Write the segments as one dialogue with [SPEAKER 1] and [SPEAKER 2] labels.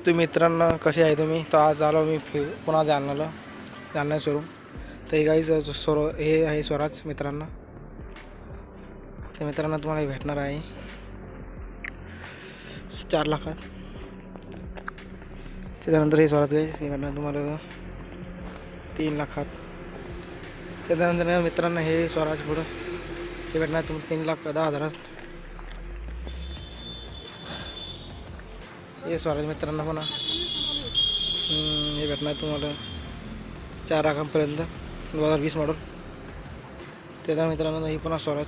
[SPEAKER 1] तुम्ही मित्रांनो कसे आहे तुम्ही? तर आज आलो मी पुन्हा जालना शोरूम. तर हे काही हे आहे स्वराज मित्रांनो. तर मित्रांनो तुम्हाला भेटणार आहे 4 लाखात. त्याच्यानंतर हे स्वराज हे भेटणार तुम्हाला 3 लाखात. त्याच्यानंतर मित्रांनो हे स्वराज पुढं हे भेटणार तुम्हाला 3,10,000. हे स्वराज मित्रांनो पुन्हा हे भेटणार तुम्हाला 4 लाखांपर्यंत 2020 मॉडेल. त्याच्या मित्रांनो हे पुन्हा स्वराज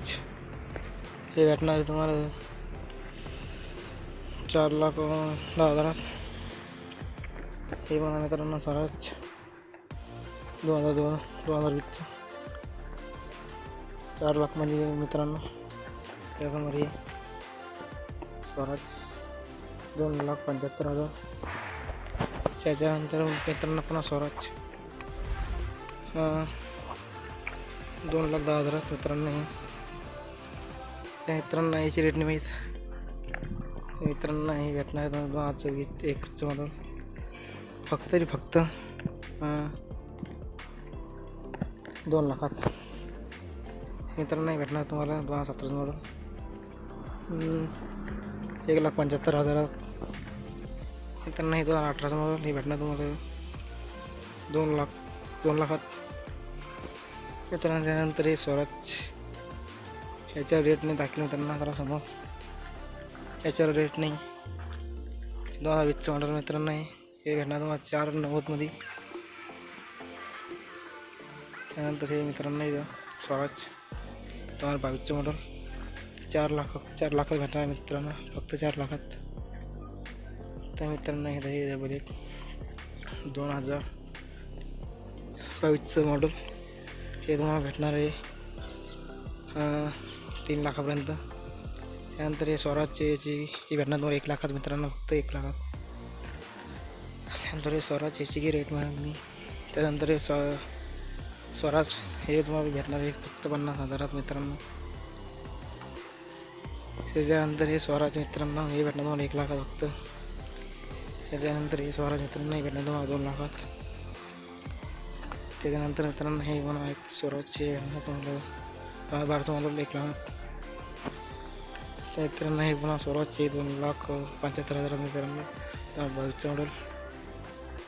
[SPEAKER 1] हे भेटणार आहे तुम्हाला 4,10,000. हे पण मित्रांनो स्वराज 2020 4 लाख म्हणजे मित्रांनो. त्याच्यासमोर हे स्वराज 2,75,000. त्याच्यानंतर मित्रांनो पुन्हा स्वराज 2,10,000 मित्रांनो. त्या मित्रांनो याची रेट नाही माहीत. मित्रांनो हे भेटणार 2021 मॉडेल फक्त 2 लाखात. मित्रांनो हे भेटणार तुम्हाला 2017 मॉडेल 1,75,000. मित्रांनो हे 2018 मॉडेल हे भेटणार तुम्हाला 2 लाखात. मित्रांनो त्यानंतर हे स्वराज याच्यावर रेट नाही दाखवलं मित्रांनो जरा समोर. याच्यावर रेट नाही 2020 मॉडेल मित्रांनो. हे भेटणार तुम्हाला 4,90,000 त्यानंतर हे मित्रांनो स्वराज 2022 मॉडेल 4 लाखात भेटणार मित्रांनो फक्त 4 लाखात. त्या मित्रांनो हे डबल 2022 मॉडेल हे तुम्हाला भेटणार आहे 3 लाखापर्यंत. त्यानंतर हे स्वराजची याची ही भेटणार तुम्हाला 1 लाखात मित्रांनो फक्त 1 लाखात. त्यानंतर हे स्वराज याची की रेट मागणी. त्यानंतर हे स्वराज हे तुम्हाला भेटणार आहे फक्त 50,000 मित्रांनो. त्याच्यानंतर हे स्वराज मित्रांनो हे भेटणार तुम्हाला 1 लाखात फक्त. त्याच्यानंतर हे स्वराज मित्रांनो हे भेटणार तुम्हाला 2 लाखात. त्याच्यानंतर मित्रांनो हे मला एक स्वराजचे भेटणार तुम्हाला 12 मॉडेल 1 लाखात. त्या मित्रांनो हे पुन्हा स्वराजचे 2,75,000 मित्रांनो 2022 मॉडेल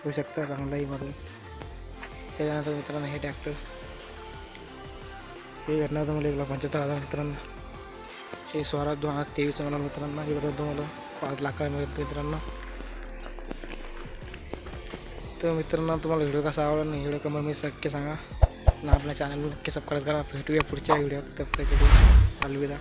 [SPEAKER 1] होऊ शकता चांगलाही मॉडेल. त्याच्यानंतर मित्रांनो हे ट्रॅक्टर हे भेटणार तुम्हाला 1,75,000 मित्रांनो. हे स्वराज 2023 मॉडेल मित्रांनो हे भेटणार तुम्हाला 5 लाखामध्ये मित्रांनो. तर मित्रांनो तुम्हाला व्हिडिओ कसा आवडला नाही व्हिडिओ कमेंट मध्ये नक्की सांगा आणि आपल्या चॅनल नक्की सबस्क्राईब करा. भेटूया पुढच्या व्हिडिओ. तब तक अलविदा.